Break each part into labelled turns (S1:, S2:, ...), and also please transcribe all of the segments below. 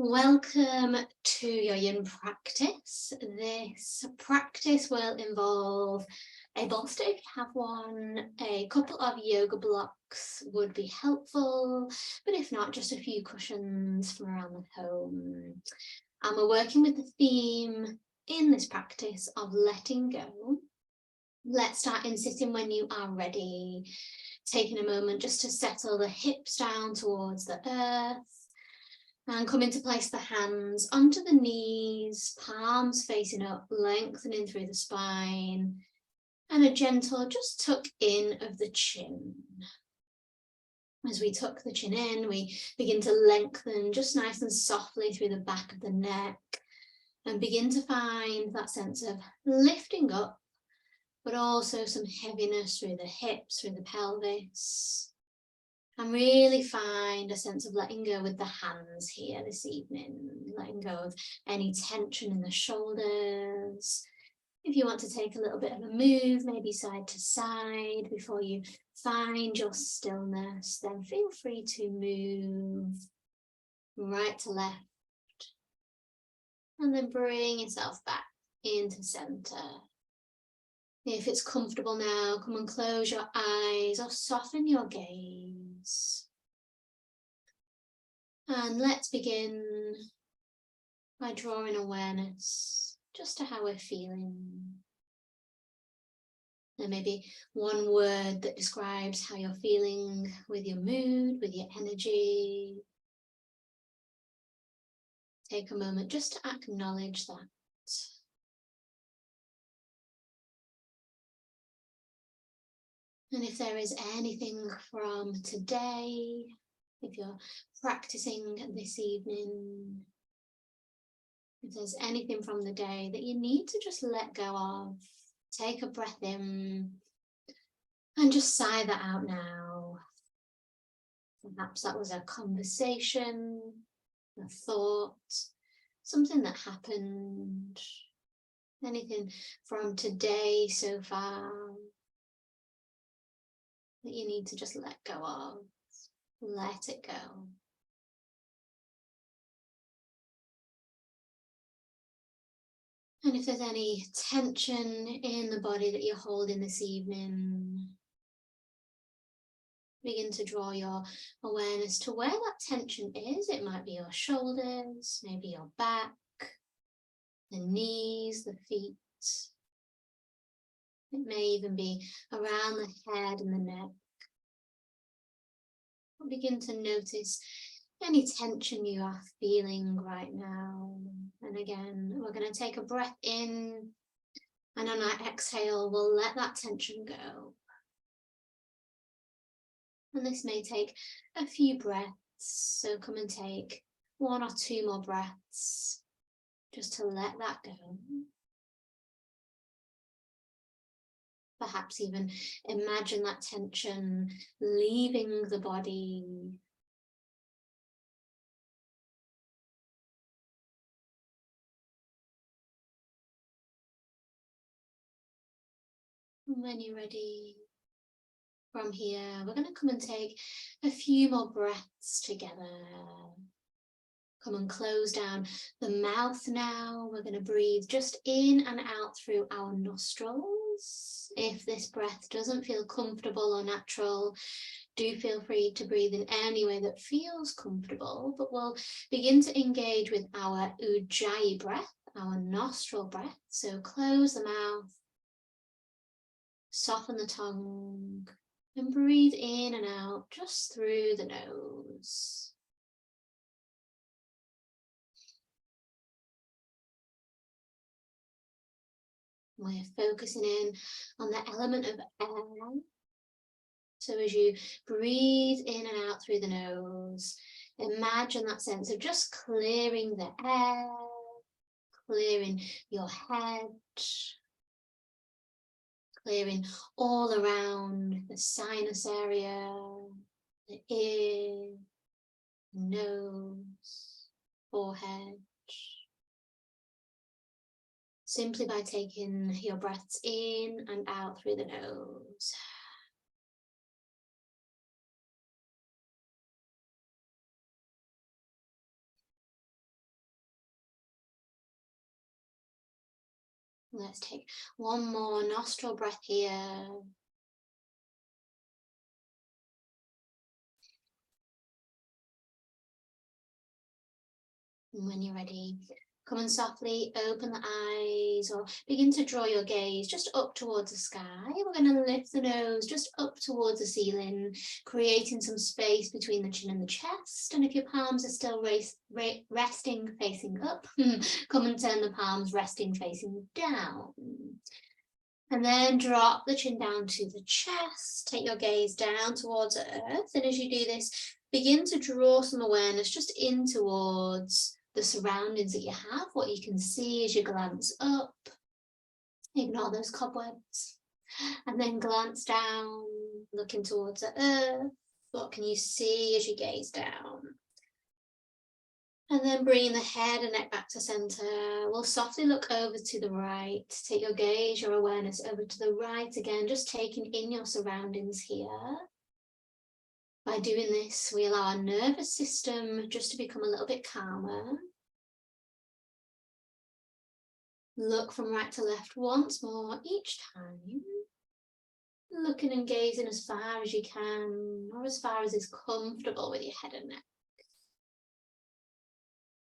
S1: Welcome to your yin practice. This practice will involve a bolster if you have one, a couple of yoga blocks would be helpful, but if not, just a few cushions from around the home. And we're working with the theme in this practice of letting go. Let's start in sitting when you are ready, taking a moment just to settle the hips down towards the earth. And coming to place the hands onto the knees, palms facing up, lengthening through the spine, and a gentle just tuck in of the chin. As we tuck the chin in, we begin to lengthen just nice and softly through the back of the neck and begin to find that sense of lifting up, but also some heaviness through the hips, through the pelvis. And really find a sense of letting go with the hands here this evening, letting go of any tension in the shoulders. If you want to take a little bit of a move, maybe side to side before you find your stillness, then feel free to move right to left. And then bring yourself back into center. If it's comfortable now, come and close your eyes or soften your gaze. And let's begin by drawing awareness just to how we're feeling. There may be one word that describes how you're feeling with your mood, with your energy. Take a moment just to acknowledge that. And if there is anything from today, if you're practicing this evening, if there's anything from the day that you need to just let go of, take a breath in and just sigh that out now. Perhaps that was a conversation, a thought, something that happened, anything from today so far that you need to just let go of, let it go. And if there's any tension in the body that you're holding this evening, begin to draw your awareness to where that tension is. It might be your shoulders, maybe your back, the knees, the feet. It may even be around the head and the neck. Begin to notice any tension you are feeling right now. And again, we're going to take a breath in, and on our exhale, we'll let that tension go. And this may take a few breaths, so come and take 1 or 2 more breaths just to let that go. Perhaps even imagine that tension leaving the body. And when you're ready, from here, we're going to come and take a few more breaths together. Come and close down the mouth now. We're going to breathe just in and out through our nostrils. If this breath doesn't feel comfortable or natural, do feel free to breathe in any way that feels comfortable, but we'll begin to engage with our Ujjayi breath, our nostril breath. So close the mouth, soften the tongue, and breathe in and out just through the nose. We're focusing in on the element of air. So as you breathe in and out through the nose, imagine that sense of just clearing the air, clearing your head, clearing all around the sinus area, the ear, nose, forehead. Simply by taking your breaths in and out through the nose. Let's take one more nostril breath here. And when you're ready, come and softly open the eyes or begin to draw your gaze just up towards the sky. We're going to lift the nose just up towards the ceiling, creating some space between the chin and the chest. And if your palms are still resting facing up, come and turn the palms resting facing down. And then drop the chin down to the chest. Take your gaze down towards earth. And as you do this, begin to draw some awareness just in towards the surroundings that you have, what you can see as you glance up. Ignore those cobwebs. And then glance down, looking towards the earth. What can you see as you gaze down? And then bringing the head and neck back to center, we'll softly look over to the right. Take your gaze, your awareness over to the right again, just taking in your surroundings here. By doing this, we allow our nervous system just to become a little bit calmer. Look from right to left once more each time. Looking and gazing as far as you can, or as far as is comfortable with your head and neck.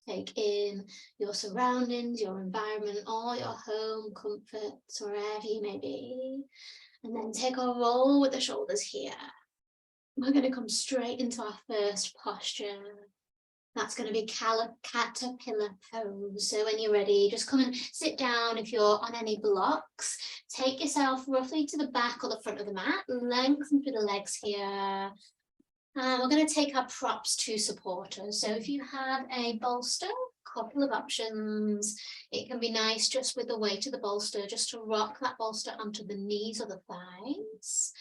S1: Take in your surroundings, your environment, all your home comforts, wherever you may be. And then take a roll with the shoulders here. We're going to come straight into our first posture. That's going to be caterpillar pose. So when you're ready, just come and sit down. If you're on any blocks, take yourself roughly to the back or the front of the mat. Lengthen through the legs here. We're going to take our props to support us. So if you have a bolster, couple of options. It can be nice just with the weight of the bolster, just to rock that bolster onto the knees or the thighs.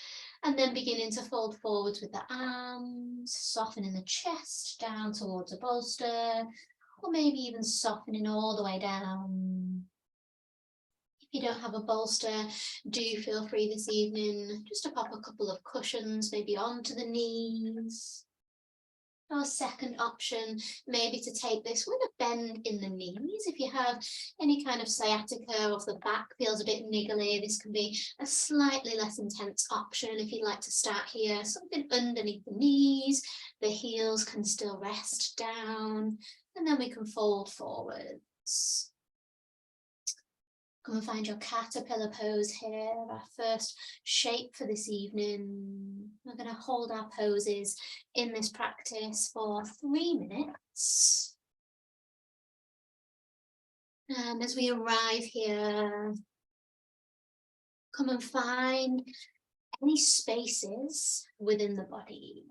S1: And then beginning to fold forwards with the arms, softening the chest down towards the bolster, or maybe even softening all the way down. If you don't have a bolster, do feel free this evening just to pop a couple of cushions maybe onto the knees. Our second option, maybe to take this with a bend in the knees. If you have any kind of sciatica, or if the back feels a bit niggly, this can be a slightly less intense option. If you'd like to start here, something underneath the knees, the heels can still rest down, and then we can fold forwards. Come and find your caterpillar pose here, our first shape for this evening. We're going to hold our poses in this practice for 3 minutes. And as we arrive here, come and find any spaces within the body.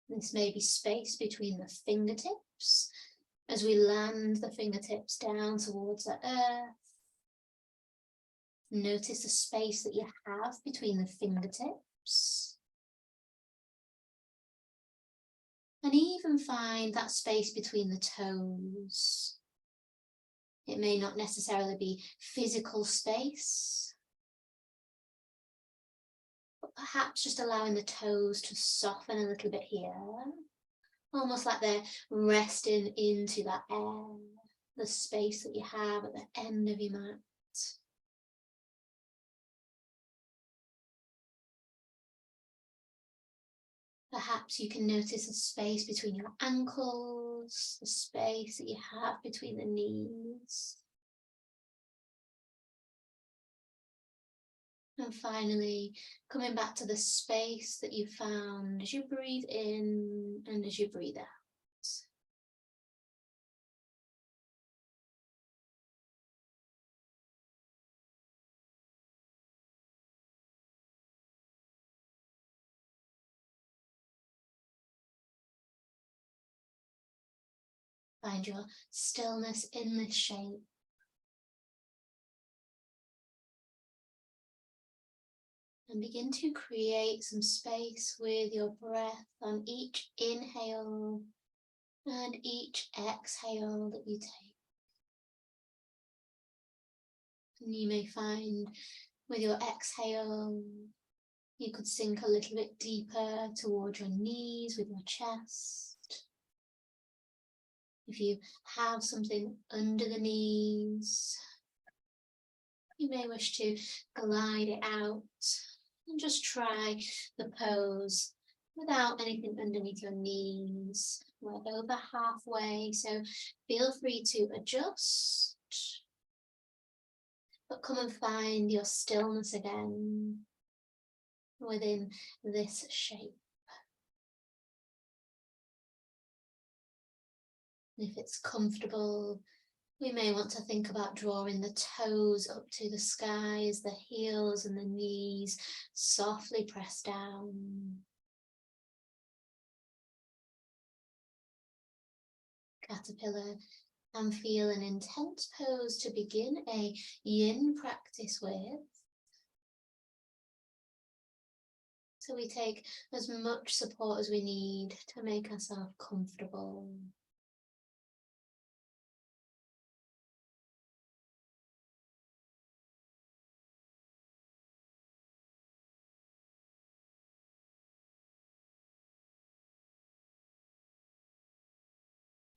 S1: This may be space between the fingertips, as we land the fingertips down towards the earth. Notice the space that you have between the fingertips. And even find that space between the toes. It may not necessarily be physical space, but perhaps just allowing the toes to soften a little bit here. Almost like they're resting into that air, the space that you have at the end of your mat. Perhaps you can notice the space between your ankles, the space that you have between the knees. And finally, coming back to the space that you found as you breathe in and as you breathe out. Find your stillness in this shape. And begin to create some space with your breath on each inhale and each exhale that you take. And you may find with your exhale, you could sink a little bit deeper towards your knees with your chest. If you have something under the knees, You may wish to glide it out and just try the pose without anything underneath your knees. We're over halfway, so feel free to adjust, but come and find your stillness again within this shape. If it's comfortable, we may want to think about drawing the toes up to the sky as the heels and the knees softly press down. Caterpillar, and feel an intense pose to begin a yin practice with. So we take as much support as we need to make ourselves comfortable.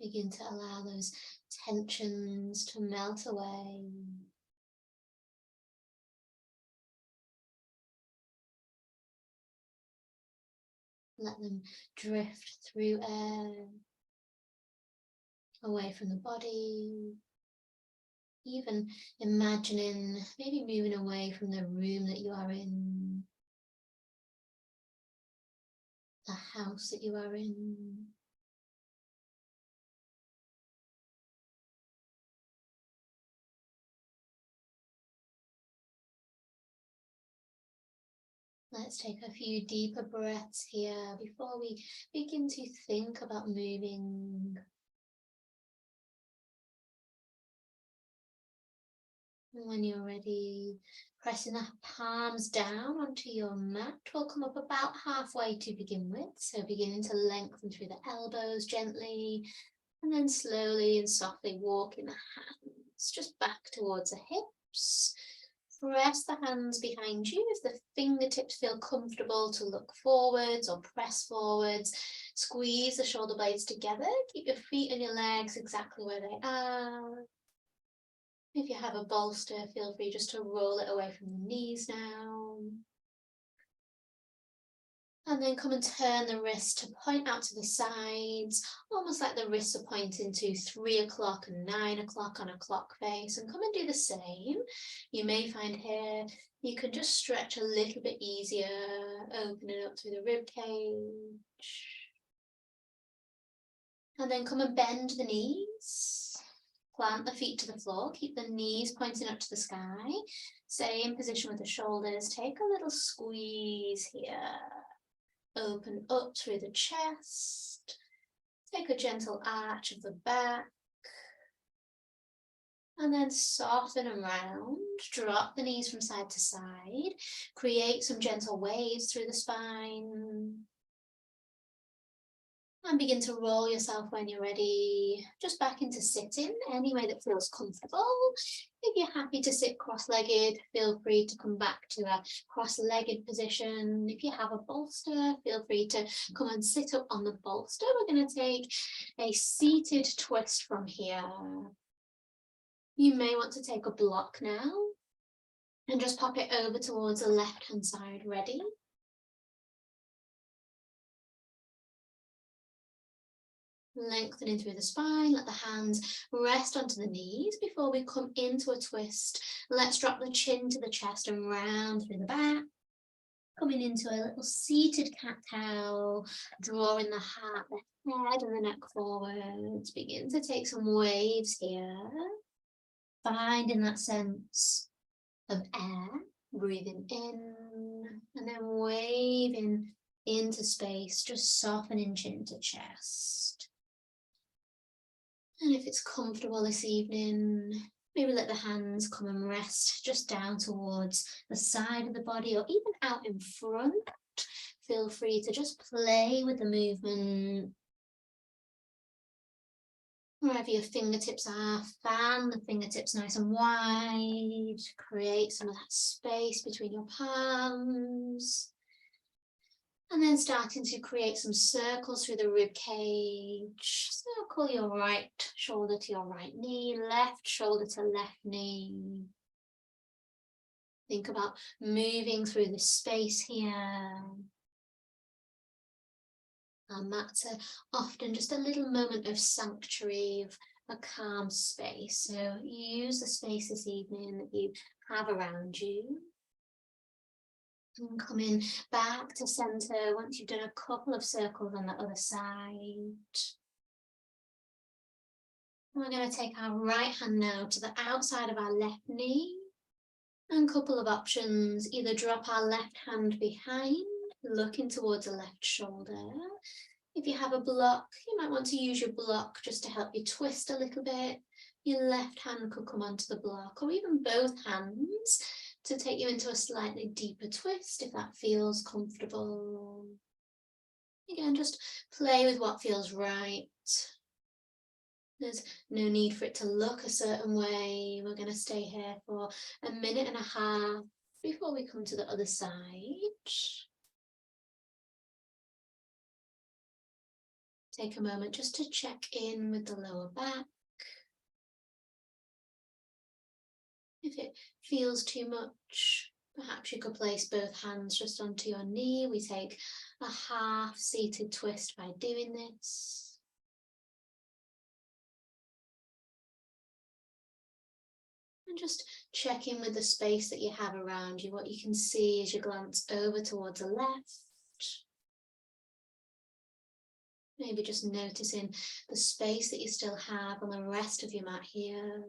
S1: Begin to allow those tensions to melt away. Let them drift through air, away from the body. Even imagining, maybe moving away from the room that you are in, the house that you are in. Let's take a few deeper breaths here before we begin to think about moving. And when you're ready, pressing the palms down onto your mat. We'll come up about halfway to begin with. So beginning to lengthen through the elbows gently, and then slowly and softly walking the hands just back towards the hips. Press the hands behind you if the fingertips feel comfortable to look forwards or press forwards. Squeeze the shoulder blades together. Keep your feet and your legs exactly where they are. If you have a bolster, feel free just to roll it away from the knees now. And then come and turn the wrist to point out to the sides, almost like the wrists are pointing to 3 o'clock and 9 o'clock on a clock face. And come and do the same. You may find here you can just stretch a little bit easier, opening up through the rib cage. And then come and bend the knees. Plant the feet to the floor. Keep the knees pointing up to the sky. Same position with the shoulders. Take a little squeeze here. Open up through the chest. Take a gentle arch of the back. And then soften and round. Drop the knees from side to side. Create some gentle waves through the spine. And begin to roll yourself when you're ready, just back into sitting, any way that feels comfortable. If you're happy to sit cross-legged, feel free to come back to a cross-legged position. If you have a bolster, feel free to come and sit up on the bolster. We're going to take a seated twist from here. You may want to take a block now and just pop it over towards the left-hand side. Ready? Lengthening through the spine, let the hands rest onto the knees before we come into a twist. Let's drop the chin to the chest and round through the back. Coming into a little seated cat-cow, drawing the heart, the head and the neck forwards. Begin to take some waves here. Finding that sense of air, breathing in and then waving into space, just softening chin to chest. And if it's comfortable this evening, maybe let the hands come and rest just down towards the side of the body or even out in front. Feel free to just play with the movement. Wherever your fingertips are, fan the fingertips nice and wide. Create some of that space between your palms. And then starting to create some circles through the rib cage. Circle your right shoulder to your right knee, left shoulder to left knee. think about moving through the space here. Our mats are often just a little moment of sanctuary, of a calm space. So use the space this evening that you have around you. And coming back to center once you've done a couple of circles on the other side. We're going to take our right hand now to the outside of our left knee. And a couple of options, either drop our left hand behind, looking towards the left shoulder. If you have a block, you might want to use your block just to help you twist a little bit. Your left hand could come onto the block, or even both hands to take you into a slightly deeper twist if that feels comfortable. Again, just play with what feels right. There's no need for it to look a certain way. We're going to stay here for 1.5 minutes before we come to the other side. Take a moment just to check in with the lower back. If it feels too much, perhaps you could place both hands just onto your knee. We take a half seated twist by doing this. And just check in with the space that you have around you, what you can see as you glance over towards the left. Maybe just noticing the space that you still have on the rest of your mat here.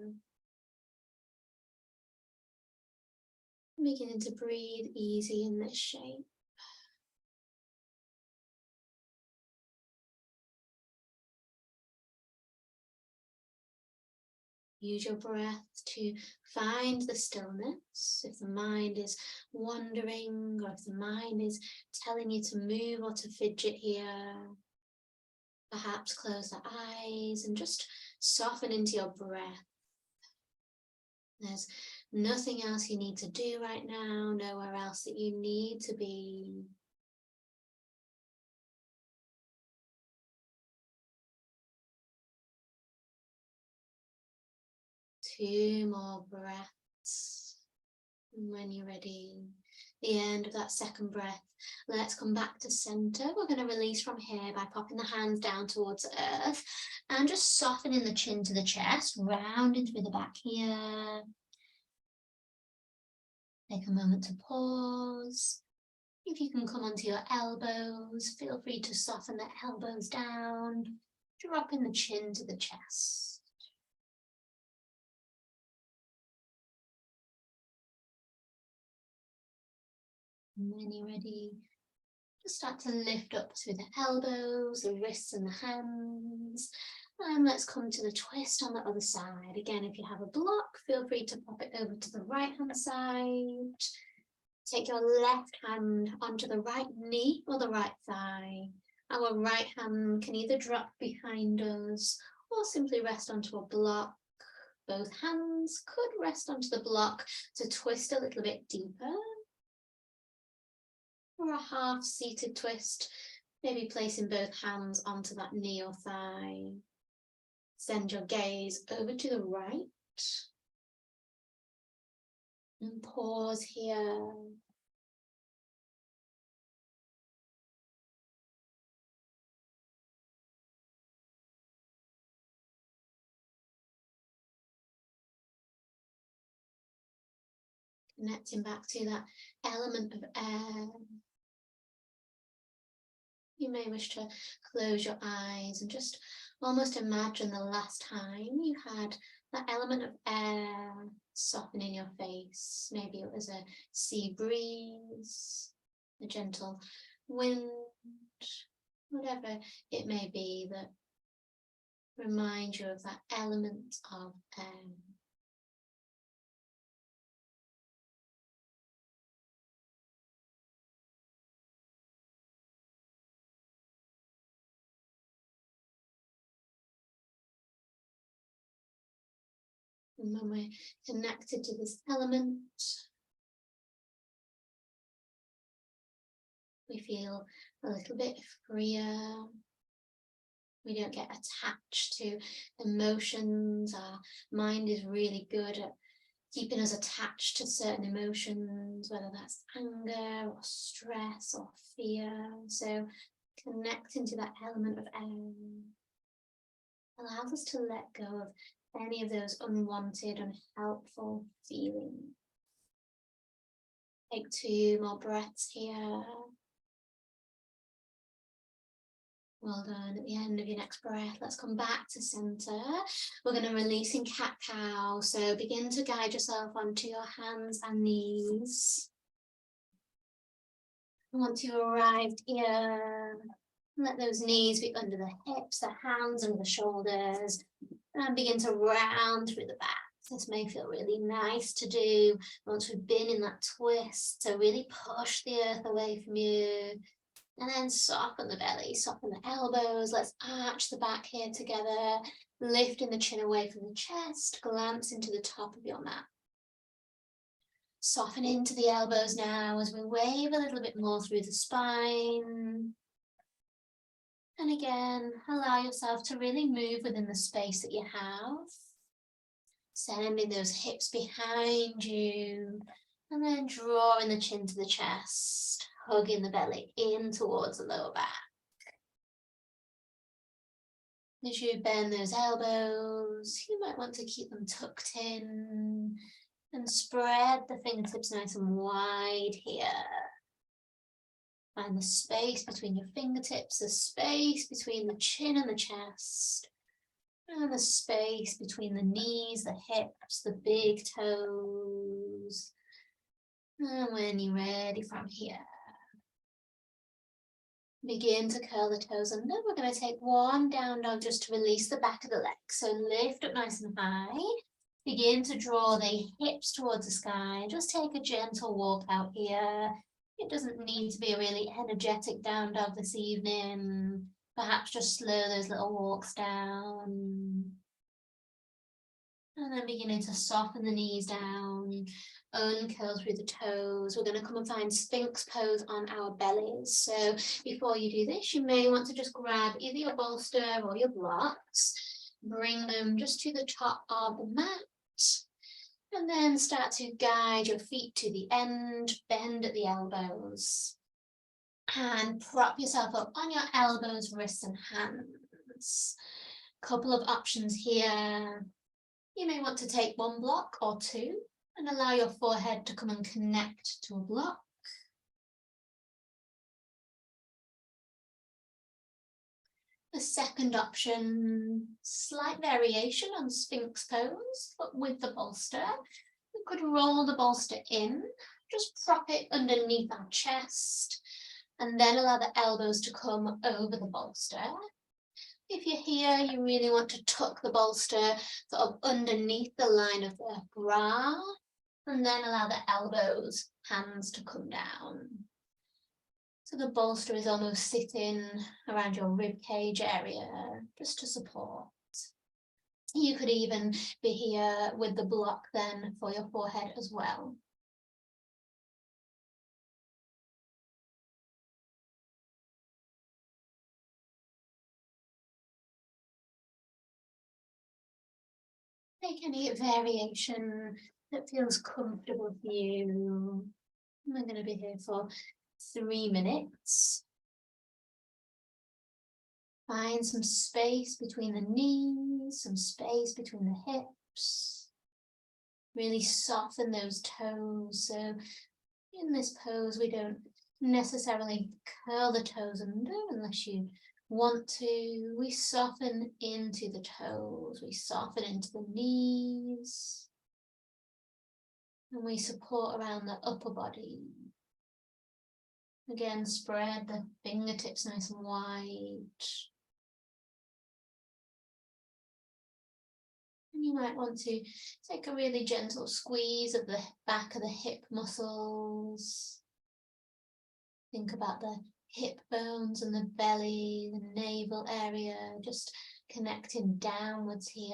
S1: Beginning to breathe easy in this shape. Use your breath to find the stillness. If the mind is wandering, or if the mind is telling you to move or to fidget here, perhaps close the eyes and just soften into your breath. There's nothing else you need to do right now, nowhere else that you need to be. Two more breaths. And when you're ready, the end of that second breath, let's come back to center. We're going to release from here by popping the hands down towards earth and just softening the chin to the chest, rounding through the back here. Take a moment to pause. If you can come onto your elbows, feel free to soften the elbows down, dropping the chin to the chest. And when you're ready, just start to lift up through the elbows, the wrists and the hands. And let's come to the twist on the other side. Again, if you have a block, feel free to pop it over to the right hand side. Take your left hand onto the right knee or the right thigh. Our right hand can either drop behind us or simply rest onto a block. Both hands could rest onto the block to twist a little bit deeper. Or a half seated twist, maybe placing both hands onto that knee or thigh. Send your gaze over to the right. And pause here. Connecting back to that element of air. You may wish to close your eyes and just almost imagine the last time you had that element of air softening your face. Maybe it was a sea breeze, a gentle wind, whatever it may be that reminds you of that element of air. And when we're connected to this element, we feel a little bit freer. We don't get attached to emotions. Our mind is really good at keeping us attached to certain emotions, whether that's anger or stress or fear. So connecting to that element of air allows us to let go of any of those unwanted, unhelpful feelings. Take 2 more breaths here. Well done. At the end of your next breath, let's come back to center. We're going to release in cat-cow. So begin to guide yourself onto your hands and knees. And once you've arrived here, let those knees be under the hips, the hands under the shoulders, and begin to round through the back. This may feel really nice to do once we've been in that twist. So really push the earth away from you. And then soften the belly, soften the elbows. Let's arch the back here together, lifting the chin away from the chest, glance into the top of your mat. Soften into the elbows now as we wave a little bit more through the spine. And again, allow yourself to really move within the space that you have. Sending those hips behind you, and then drawing the chin to the chest, hugging the belly in towards the lower back. As you bend those elbows, you might want to keep them tucked in and spread the fingertips nice and wide here. Find the space between your fingertips, the space between the chin and the chest, and the space between the knees, the hips, the big toes. And when you're ready from here, begin to curl the toes under. We're going to take 1 down dog just to release the back of the leg. So lift up nice and high. Begin to draw the hips towards the sky. Just take a gentle walk out here. It doesn't need to be a really energetic down dog this evening. Perhaps just slow those little walks down. And then beginning to soften the knees down, uncurl through the toes. We're going to come and find Sphinx pose on our bellies. So before you do this, you may want to just grab either your bolster or your blocks, bring them just to the top of the mat, and then start to guide your feet to the end, bend at the elbows, and prop yourself up on your elbows, wrists, and hands. Couple of options here. You may want to take 1 block or 2 and allow your forehead to come and connect to a block. The second option, slight variation on Sphinx pose, but with the bolster. We could roll the bolster in, just prop it underneath our chest, and then allow the elbows to come over the bolster. If you're here, you really want to tuck the bolster sort of underneath the line of the bra, and then allow the elbows, hands to come down. So the bolster is almost sitting around your rib cage area, just to support. You could even be here with the block then for your forehead as well. Take any variation that feels comfortable for you. We're going to be here for 3 minutes. Find some space between the knees, some space between the hips. Really soften those toes. So in this pose, we don't necessarily curl the toes under unless you want to. We soften into the toes, we soften into the knees, and we support around the upper body. Again, spread the fingertips nice and wide. And you might want to take a really gentle squeeze of the back of the hip muscles. Think about the hip bones and the belly, the navel area, just connecting downwards here.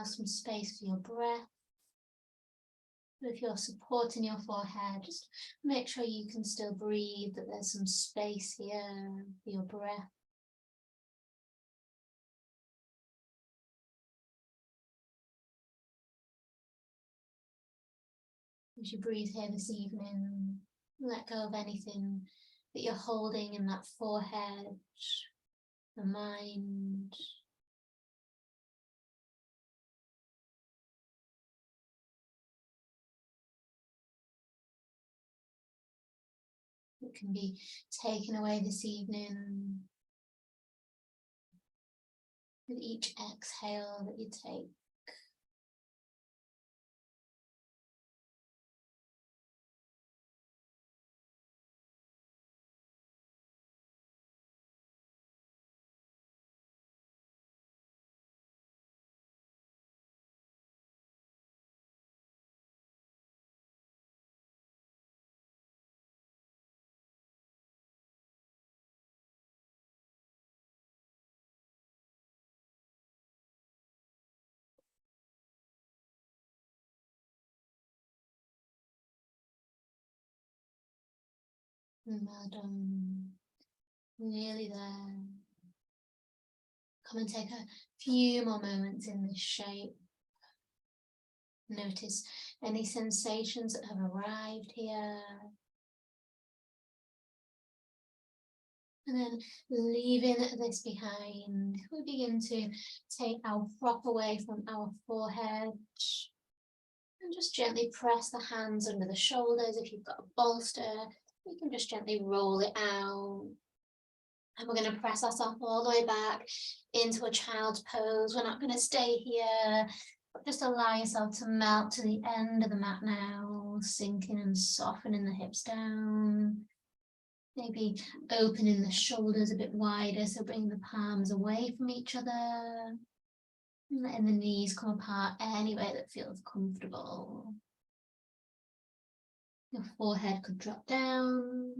S1: allow some space for your breath. If you're supporting your forehead, just make sure you can still breathe, that there's some space here for your breath. As you breathe here this evening, let go of anything that you're holding in that forehead, the mind. It can be taken away this evening with each exhale that you take. Well done. Nearly there. Come and take a few more moments in this shape. Notice any sensations that have arrived here. And then leaving this behind, we begin to take our prop away from our forehead. And just gently press the hands under the shoulders. If you've got a bolster, you can just gently roll it out. And we're going to press ourselves all the way back into a child's pose. We're not going to stay here, but just allow yourself to melt to the end of the mat now, sinking and softening the hips down. Maybe opening the shoulders a bit wider, so bring the palms away from each other. And letting the knees come apart any way that feels comfortable. Your forehead could drop down.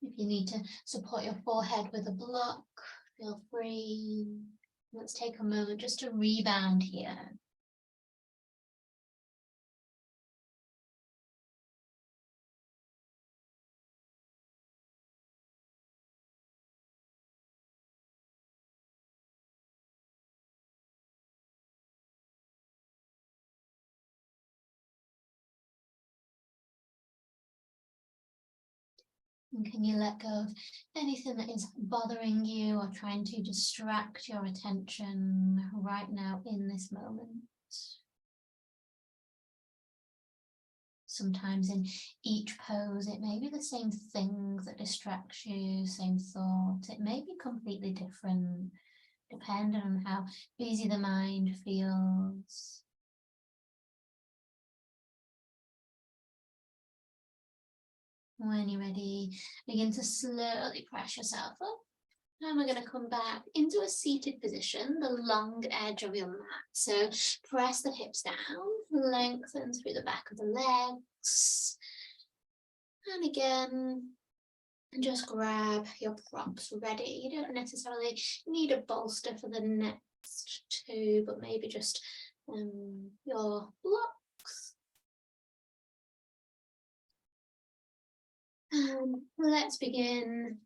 S1: If you need to support your forehead with a block, feel free. Let's take a moment just to rebound here. And can you let go of anything that is bothering you or trying to distract your attention right now in this moment? Sometimes in each pose, it may be the same thing that distracts you, same thought. It may be completely different, depending on how busy the mind feels. When you're ready, begin to slowly press yourself up. And we're going to come back into a seated position, the long edge of your mat. So press the hips down, lengthen through the back of the legs. And again, just grab your props ready. You don't necessarily need a bolster for the next two, but maybe just your blocks. Let's begin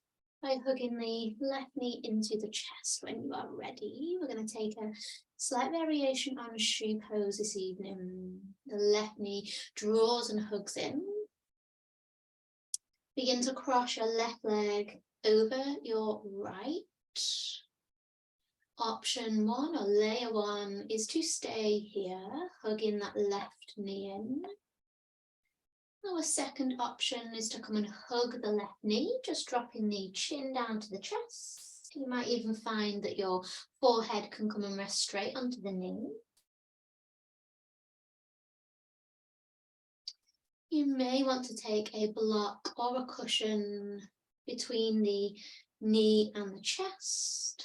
S1: by hugging the left knee into the chest. When you are ready, we're going to take a slight variation on shoe pose this evening. The left knee draws and hugs in. Begin to cross your left leg over your right. Option one or layer one is to stay here, hugging that left knee in. Our second option is to come and hug the left knee, just dropping the chin down to the chest. You might even find that your forehead can come and rest straight onto the knee. You may want to take a block or a cushion between the knee and the chest.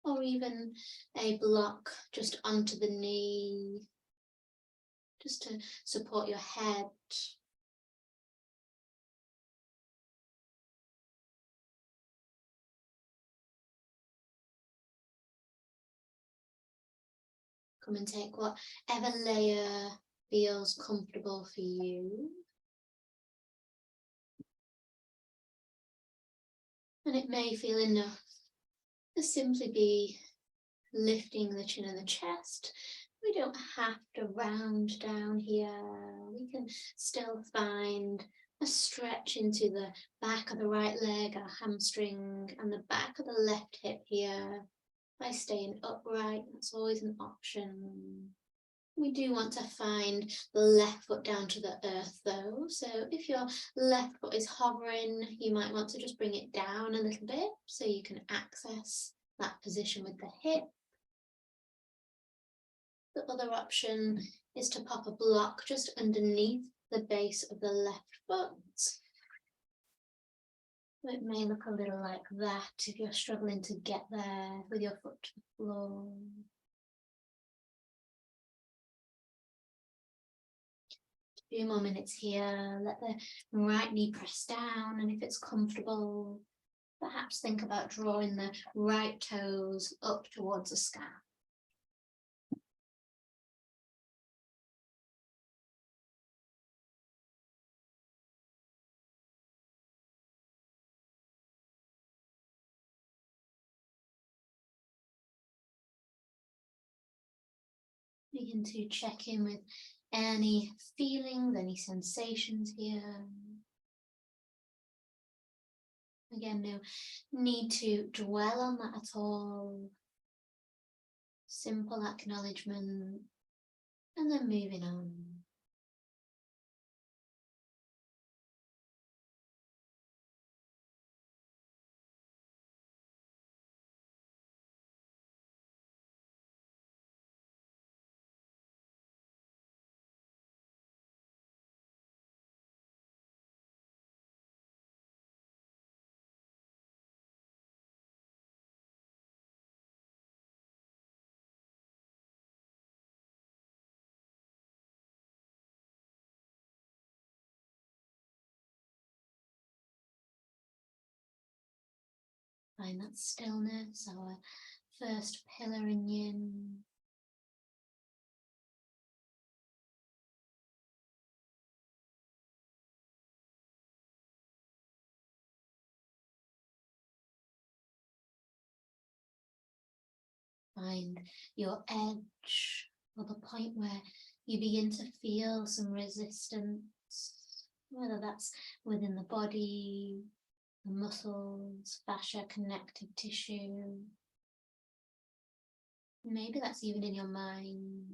S1: Or even a block just onto the knee, just to support your head. Come and take whatever layer feels comfortable for you. And it may feel enough to simply be lifting the chin and the chest. We don't have to round down here. We can still find a stretch into the back of the right leg, our hamstring, and the back of the left hip here. By staying upright, that's always an option. We do want to find the left foot down to the earth though. So if your left foot is hovering, you might want to just bring it down a little bit so you can access that position with the hip. The other option is to pop a block just underneath the base of the left foot. It may look a little like that if you're struggling to get there with your foot to the floor. A few more minutes here. Let the right knee press down, and if it's comfortable, perhaps think about drawing the right toes up towards the sky. Begin to check in with any feelings, any sensations here. Again, no need to dwell on that at all. Simple acknowledgement, and then moving on. Find that stillness, our first pillar in yin. Find your edge, or the point where you begin to feel some resistance, whether that's within the body, the muscles, fascia, connective tissue. Maybe that's even in your mind.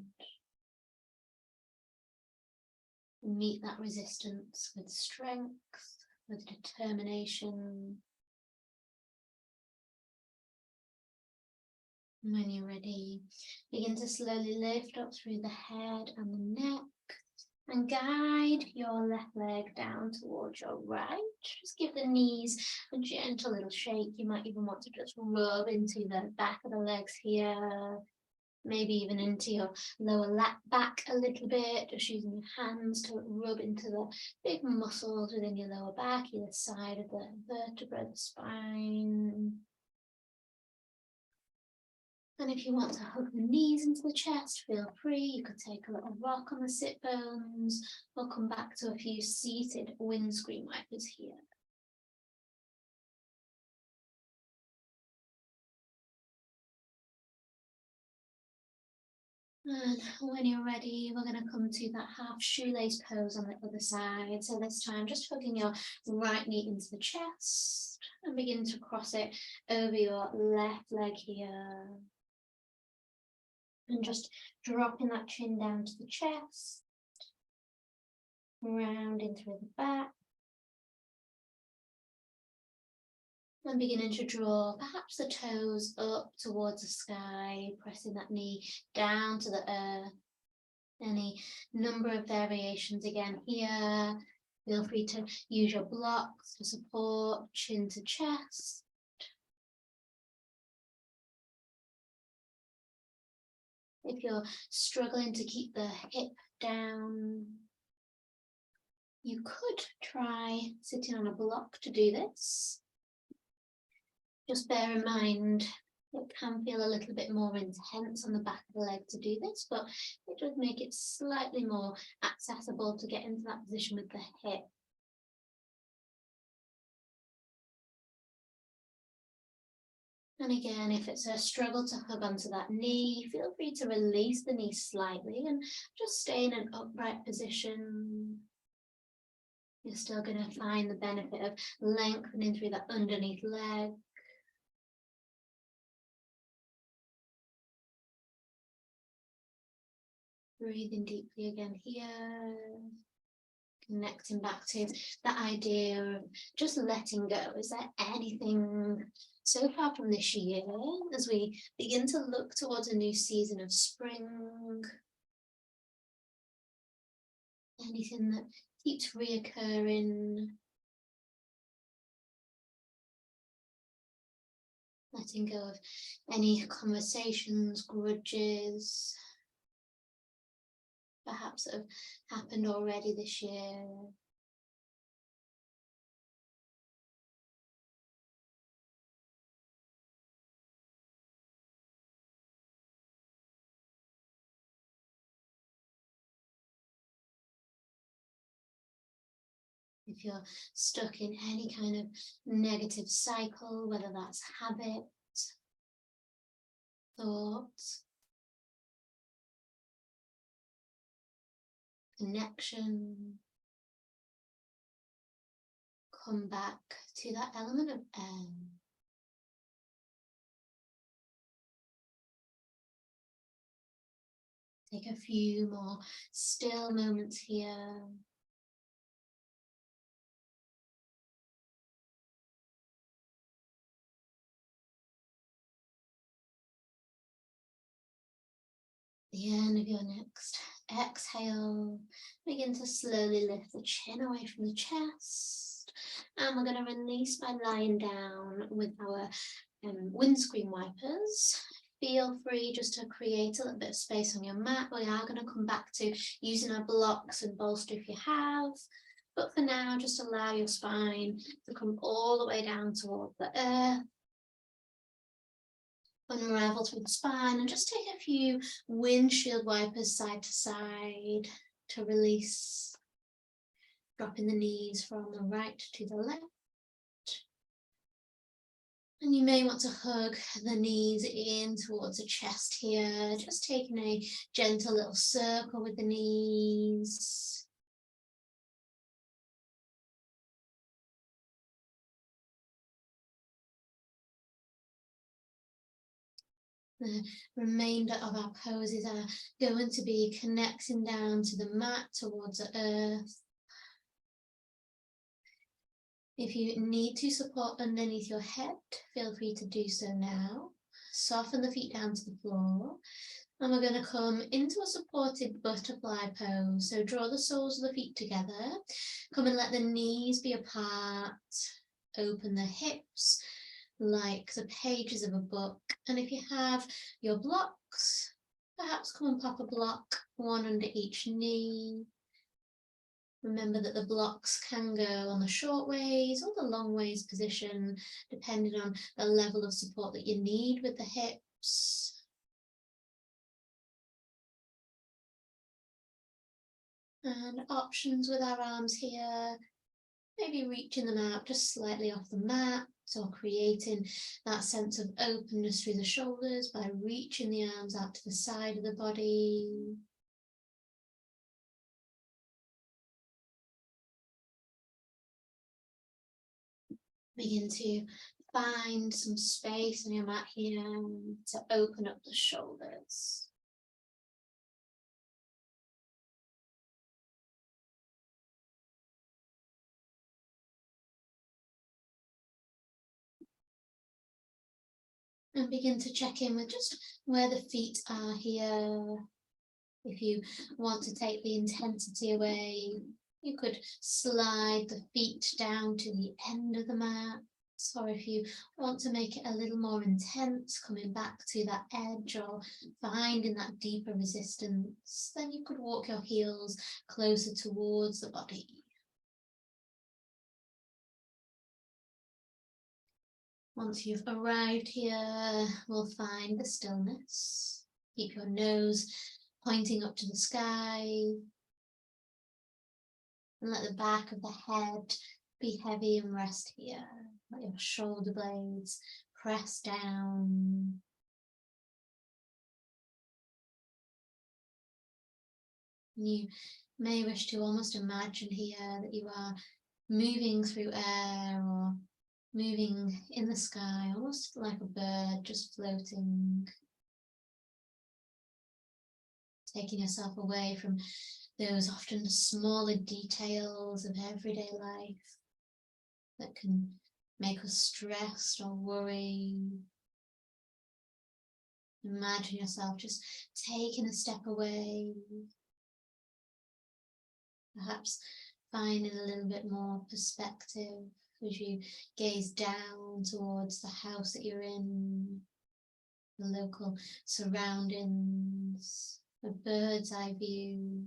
S1: Meet that resistance with strength, with determination. When you're ready, begin to slowly lift up through the head and the neck and guide your left leg down towards your right. Just give the knees a gentle little shake. You might even want to just rub into the back of the legs here, maybe even into your lower lap back a little bit, just using your hands to rub into the big muscles within your lower back, either side of the vertebra, the spine. And if you want to hug the knees into the chest, feel free. You could take a little rock on the sit bones, or come back to a few seated windscreen wipers here. And when you're ready, we're going to come to that half shoelace pose on the other side. So this time, just hugging your right knee into the chest and begin to cross it over your left leg here. And just dropping that chin down to the chest, rounding through the back. And beginning to draw perhaps the toes up towards the sky, pressing that knee down to the earth. Any number of variations again here. Feel free to use your blocks to support chin to chest. If you're struggling to keep the hip down, you could try sitting on a block to do this. Just bear in mind It can feel a little bit more intense on the back of the leg to do this, but it does make it slightly more accessible to get into that position with the hip. And again, if it's a struggle to hug onto that knee, feel free to release the knee slightly and just stay in an upright position. You're still going to find the benefit of lengthening through that underneath leg. Breathing deeply again here. Connecting back to that idea of just letting go. Is there anything so far from this year as we begin to look towards a new season of spring? Anything that keeps reoccurring? Letting go of any conversations, grudges, perhaps that have happened already this year. If you're stuck in any kind of negative cycle, whether that's habit, thoughts, connection, come back to that element of air. Take a few more still moments here. The end of your next exhale, begin to slowly lift the chin away from the chest. And we're going to release by lying down with our windscreen wipers. Feel free just to create a little bit of space on your mat. We are going to come back to using our blocks and bolster if you have. But for now, just allow your spine to come all the way down towards the earth. Unravel through the spine and just take a few windshield wipers side to side to release. Dropping the knees from the right to the left. And you may want to hug the knees in towards the chest here, just taking a gentle little circle with the knees. The remainder of our poses are going to be connecting down to the mat towards the earth. If you need to support underneath your head, feel free to do so now. Soften the feet down to the floor. And we're going to come into a supported butterfly pose. So draw the soles of the feet together. Come and let the knees be apart. Open the hips like the pages of a book. And if you have your blocks, perhaps come and pop a block, one under each knee. Remember that the blocks can go on the short ways or the long ways position, depending on the level of support that you need with the hips. And options with our arms here, maybe reaching them out just slightly off the mat, or creating that sense of openness through the shoulders by reaching the arms out to the side of the body. Begin to find some space on your mat here to open up the shoulders. And begin to check in with just where the feet are here. If you want to take the intensity away, you could slide the feet down to the end of the mat. Or if you want to make it a little more intense, coming back to that edge or finding that deeper resistance, then you could walk your heels closer towards the body. Once you've arrived here, we'll find the stillness. Keep your nose pointing up to the sky. And let the back of the head be heavy and rest here. Let your shoulder blades press down. You may wish to almost imagine here that you are moving through air or moving in the sky, almost like a bird just floating. Taking yourself away from those often smaller details of everyday life that can make us stressed or worry. Imagine yourself just taking a step away, perhaps finding a little bit more perspective as you gaze down towards the house that you're in, the local surroundings, a bird's eye view.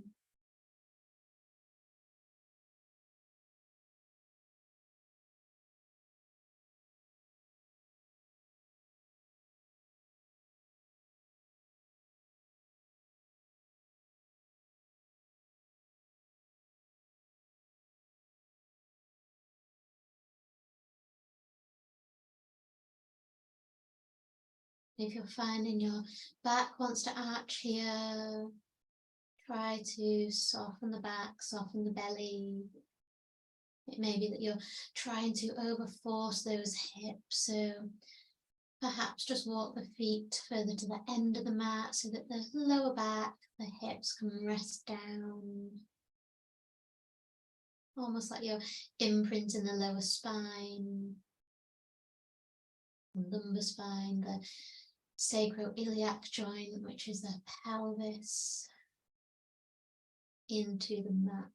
S1: If you're finding your back wants to arch here, try to soften the back, soften the belly. It may be that you're trying to overforce those hips, so perhaps just walk the feet further to the end of the mat so that the lower back, the hips can rest down. Almost like you're imprinting the lower spine, the lumbar spine, the sacroiliac joint, which is the pelvis, into the mat.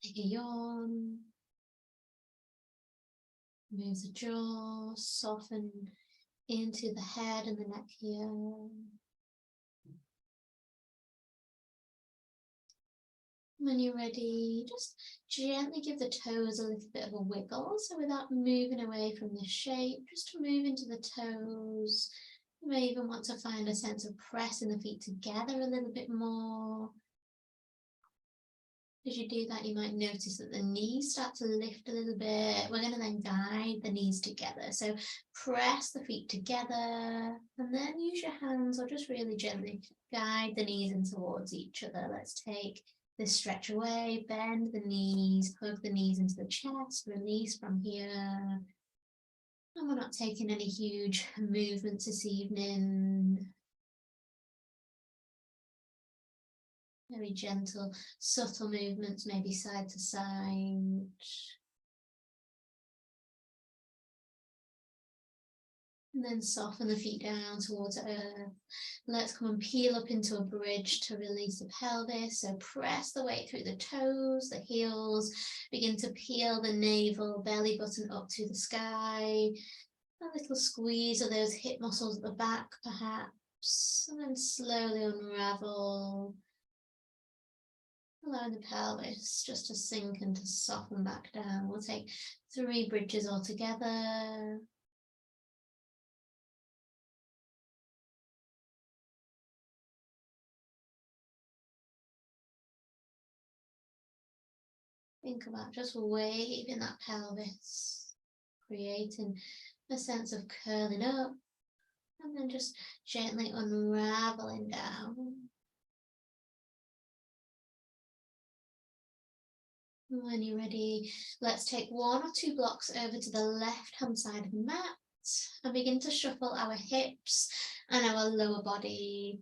S1: Take a yawn, move the jaw, soften into the head and the neck here. When you're ready, just gently give the toes a little bit of a wiggle. So without moving away from the shape, just to move into the toes. You may even want to find a sense of pressing the feet together a little bit more. As you do that, you might notice that the knees start to lift a little bit. We're going to then guide the knees together. So press the feet together and then use your hands or just really gently guide the knees in towards each other. Let's take this stretch away, bend the knees, hug the knees into the chest, release from here. And we're not taking any huge movements this evening. Very gentle, subtle movements, maybe side to side. And then soften the feet down towards earth. Let's come and peel up into a bridge to release the pelvis. So press the weight through the toes, the heels. Begin to peel the navel, belly button up to the sky. A little squeeze of those hip muscles at the back, perhaps. And then slowly unravel. Allowing the pelvis just to sink and to soften back down. We'll take 3 bridges all together. Think about just waving that pelvis, creating a sense of curling up, and then just gently unraveling down. When you're ready, let's take 1 or 2 blocks over to the left-hand side of the mat and begin to shuffle our hips and our lower body,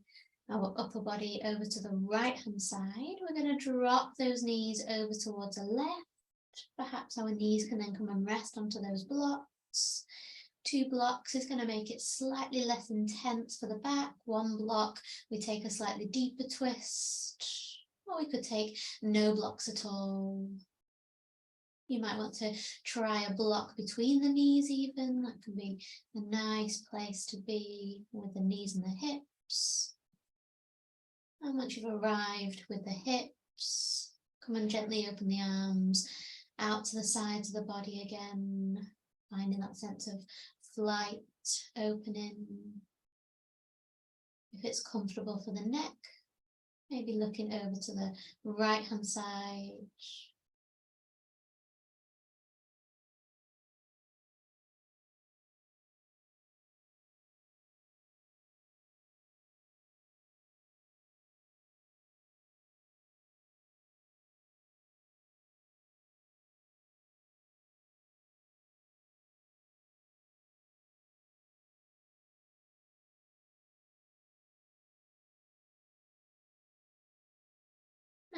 S1: our upper body over to the right-hand side. We're going to drop those knees over towards the left. Perhaps our knees can then come and rest onto those blocks. 2 blocks is going to make it slightly less intense for the back. 1 block, we take a slightly deeper twist. Or we could take no blocks at all. You might want to try a block between the knees even. That can be a nice place to be with the knees and the hips. And once you've arrived with the hips, come and gently open the arms out to the sides of the body again, finding that sense of flight opening. If it's comfortable for the neck, maybe looking over to the right hand side.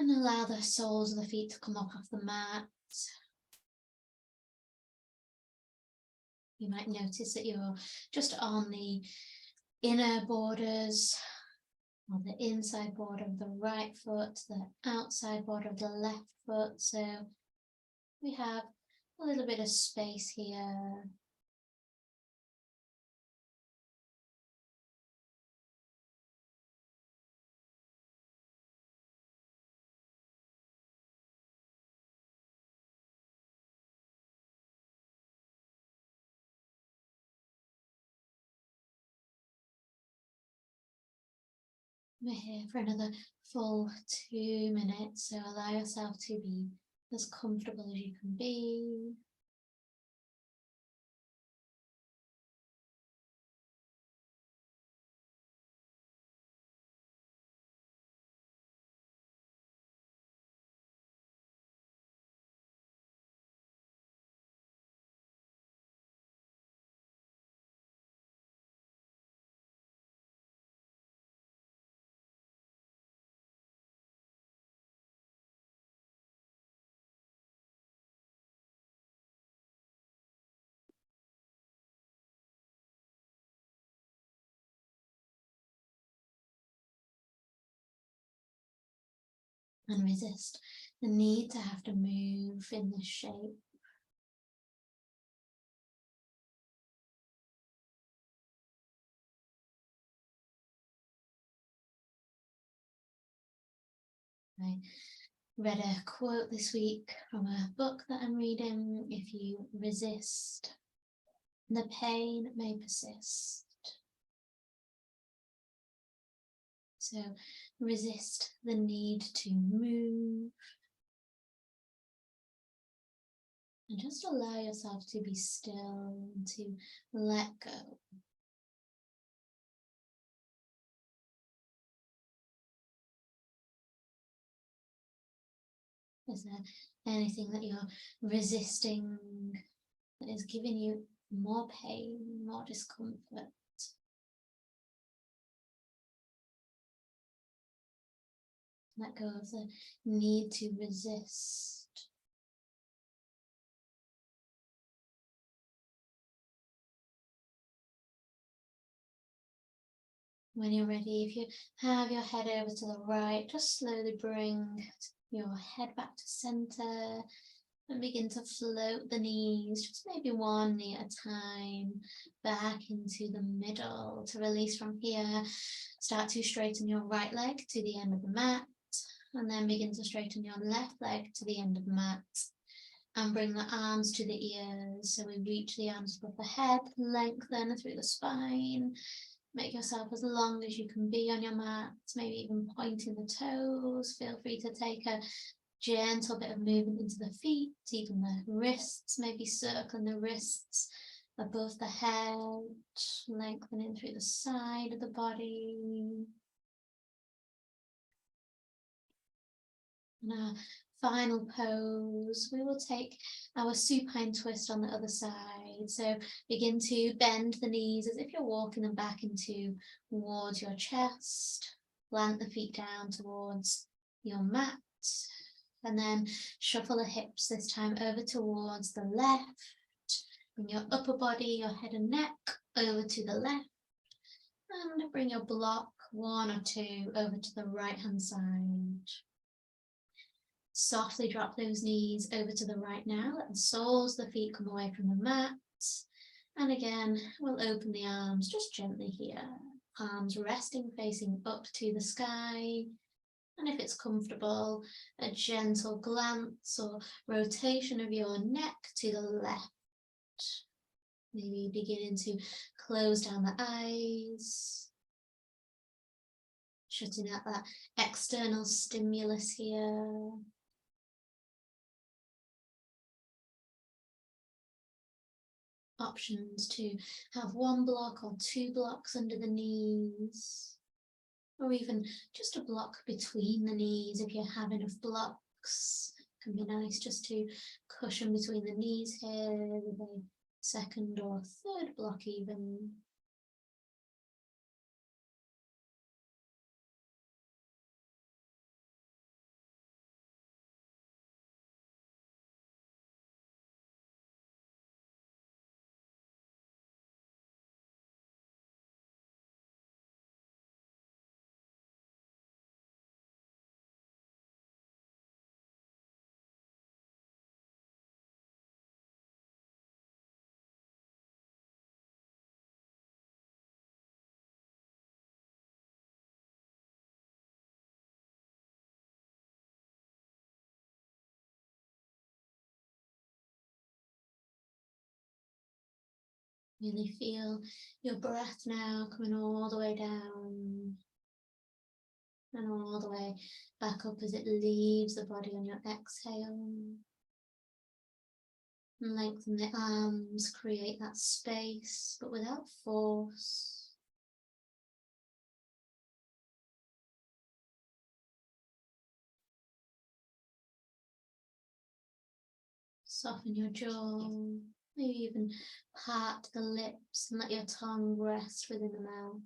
S1: And allow the soles of the feet to come up off the mat. You might notice that you're just on the inner borders, or the inside border of the right foot, the outside border of the left foot. So we have a little bit of space here. We're here for another full 2 minutes, so allow yourself to be as comfortable as you can be. And resist the need to have to move in this shape. I read a quote this week from a book that I'm reading. If you resist, the pain may persist. So resist the need to move. And just allow yourself to be still and to let go. Is there anything that you're resisting that is giving you more pain, more discomfort? Let go of the need to resist. When you're ready, if you have your head over to the right, just slowly bring your head back to center and begin to float the knees, just maybe one knee at a time, back into the middle. To release from here, start to straighten your right leg to the end of the mat, and then begin to straighten your left leg to the end of the mat. And bring the arms to the ears, so we reach the arms above the head, lengthen through the spine. Make yourself as long as you can be on your mat, maybe even pointing the toes. Feel free to take a gentle bit of movement into the feet, even the wrists, maybe circling the wrists above the head, lengthening through the side of the body. And our final pose, we will take our supine twist on the other side. So begin to bend the knees as if you're walking them back towards your chest. Plant the feet down towards your mat. And then shuffle the hips, this time over towards the left. Bring your upper body, your head and neck over to the left. And bring your block, one or two, over to the right hand side. Softly drop those knees over to the right now. Let the soles of the feet come away from the mat. And again, we'll open the arms just gently here. Palms resting, facing up to the sky. And if it's comfortable, a gentle glance or rotation of your neck to the left. Maybe beginning to close down the eyes. Shutting out that external stimulus here. Options to have one block or two blocks under the knees, or even just a block between the knees if you have enough blocks. It can be nice just to cushion between the knees here with a second or third block even. Really feel your breath now coming all the way down and all the way back up as it leaves the body on your exhale. Lengthen the arms, create that space, but without force. Soften your jaw, maybe even part the lips and let your tongue rest within the mouth.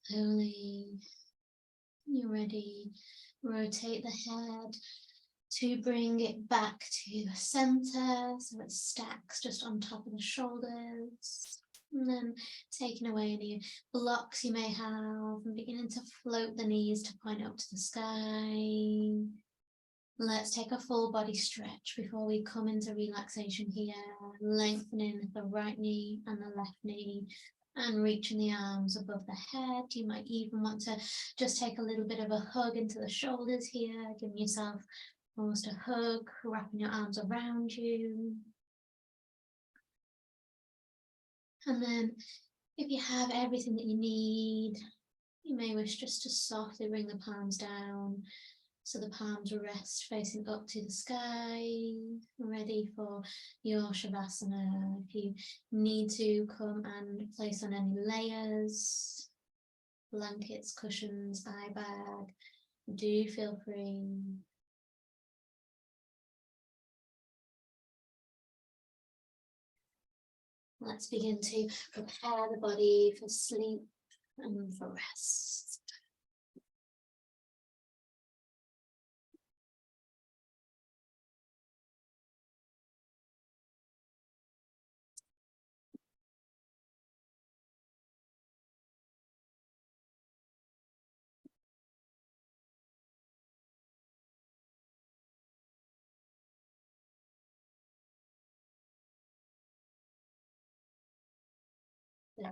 S1: Slowly, when you're ready, rotate the head to bring it back to the center so it stacks just on top of the shoulders. And then taking away any blocks you may have and beginning to float the knees to point up to the sky. Let's take a full body stretch before we come into relaxation here, lengthening the right knee and the left knee and reaching the arms above the head. You might even want to just take a little bit of a hug into the shoulders here, giving yourself almost a hug, wrapping your arms around you. And then if you have everything that you need, you may wish just to softly bring the palms down so the palms rest facing up to the sky, ready for your Shavasana. If you need to come and place on any layers, blankets, cushions, eye bag, do feel free. Let's begin to prepare the body for sleep and for rest.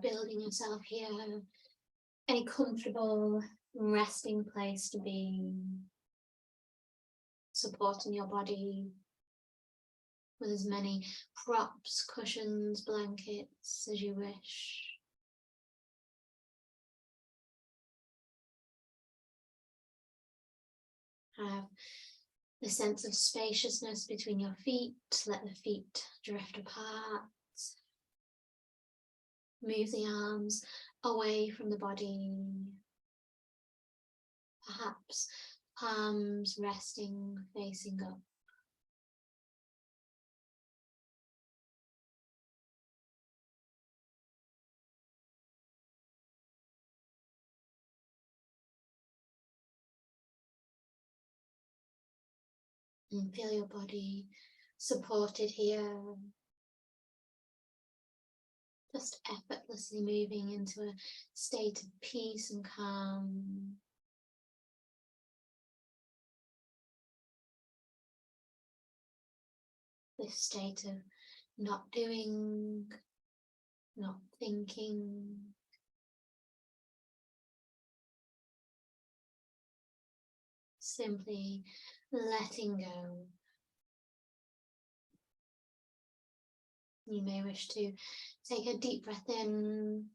S1: building yourself here a comfortable resting place to be, supporting your body with as many props, cushions, blankets as you wish. Have the sense of spaciousness between your feet. Let the feet drift apart. Move the arms away from the body. Perhaps palms resting, facing up. And feel your body supported here. Just effortlessly moving into a state of peace and calm. This state of not doing, not thinking. Simply letting go. You may wish to take a deep breath in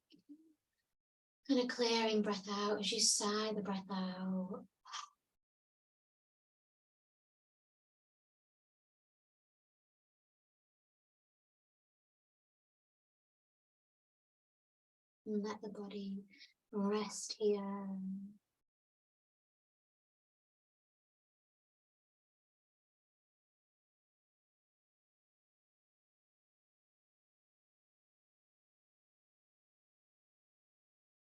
S1: and a clearing breath out as you sigh the breath out. And let the body rest here.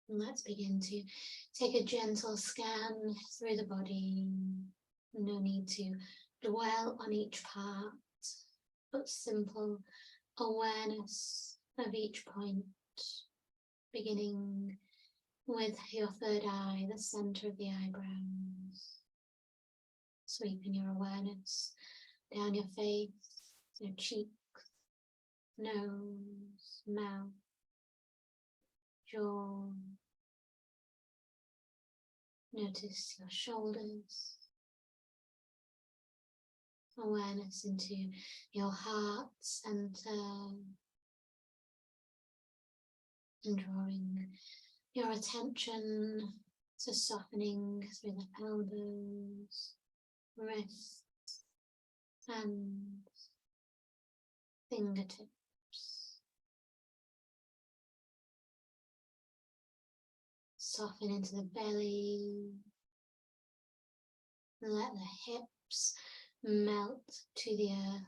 S1: And let's begin to take a gentle scan through the body. No need to dwell on each part, but simple awareness of each point, beginning with your third eye, the center of the eyebrows. Sweeping your awareness down your face, your cheeks, nose, mouth, jaw. Notice your shoulders. Awareness into your heart center. And drawing your attention to softening through the elbows, wrists, hands, fingertips. Soften into the belly. Let the hips melt to the earth.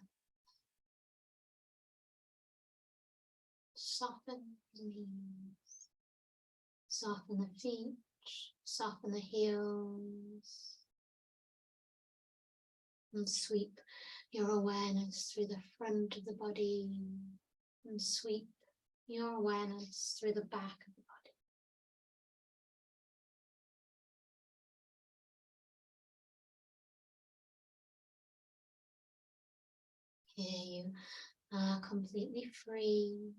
S1: Soften the knees. Soften the feet. Soften the heels. And sweep your awareness through the front of the body. And sweep your awareness through the back of the body. Here you are completely free.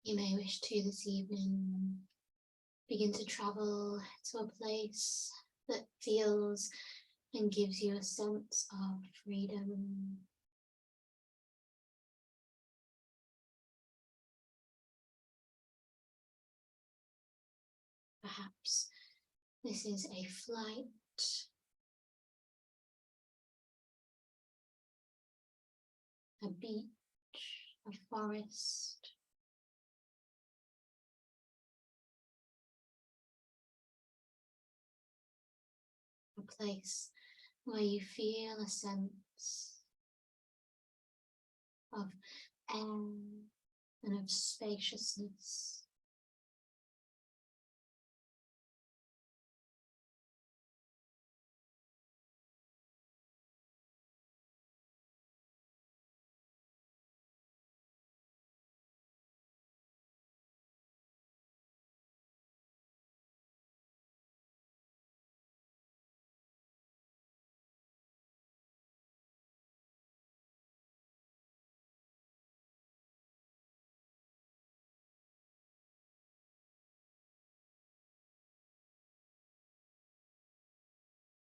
S1: You may wish to this evening begin to travel to a place that feels and gives you a sense of freedom. Perhaps this is a flight, a beach, a forest, a place where you feel a sense of air and of spaciousness.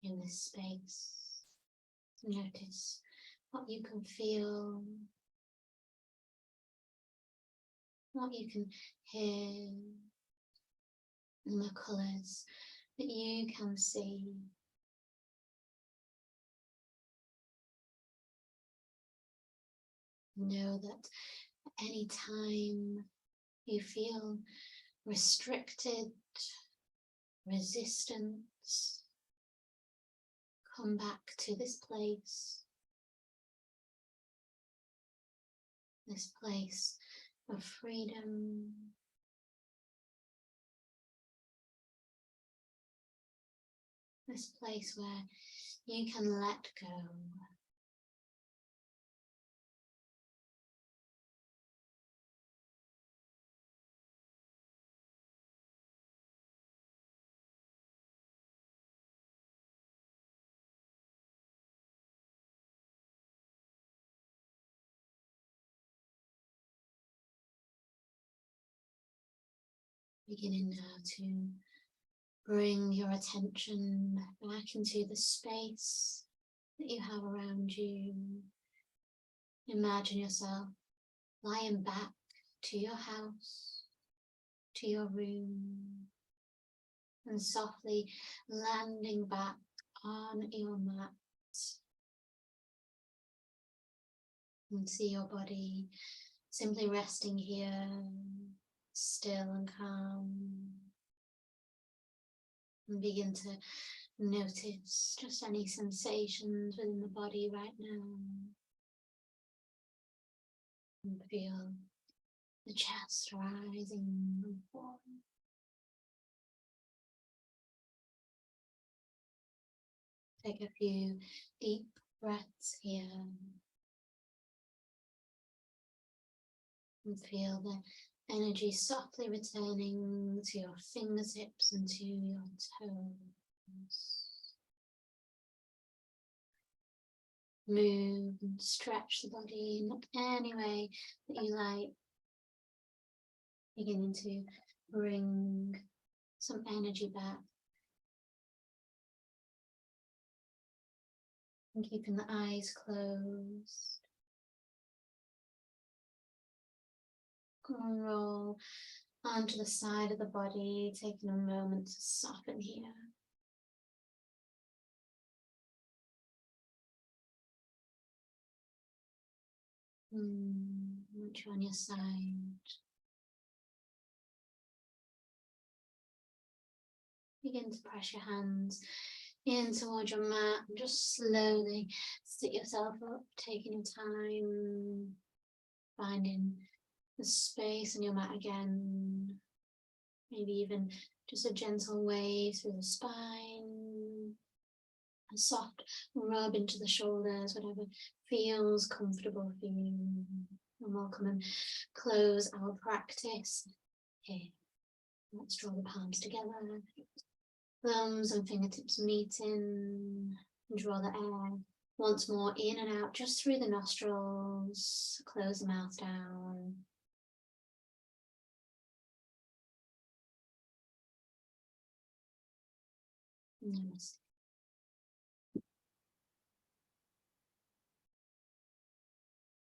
S1: In this space, notice what you can feel, what you can hear, and the colours that you can see. Know that at any time you feel restricted, resistance, come back to this place of freedom, this place where you can let go. Beginning now to bring your attention back into the space that you have around you. Imagine yourself lying back to your house, to your room, and softly landing back on your mat. And see your body simply resting here, still and calm. And begin to notice just any sensations within the body right now. And feel the chest rising and falling. Take a few deep breaths here. And feel the energy softly returning to your fingertips and to your toes. Move and stretch the body in any way that you like. Beginning to bring some energy back. And keeping the eyes closed. And roll onto the side of the body, taking a moment to soften here. Once you're on your side, begin to press your hands in towards your mat and just slowly sit yourself up, taking your time, finding the space on your mat again. Maybe even just a gentle wave through the spine, a soft rub into the shoulders, whatever feels comfortable for you. And we'll come and close our practice here. Let's draw the palms together, thumbs and fingertips meeting, and draw the air once more in and out just through the nostrils. Close the mouth down. Namaste.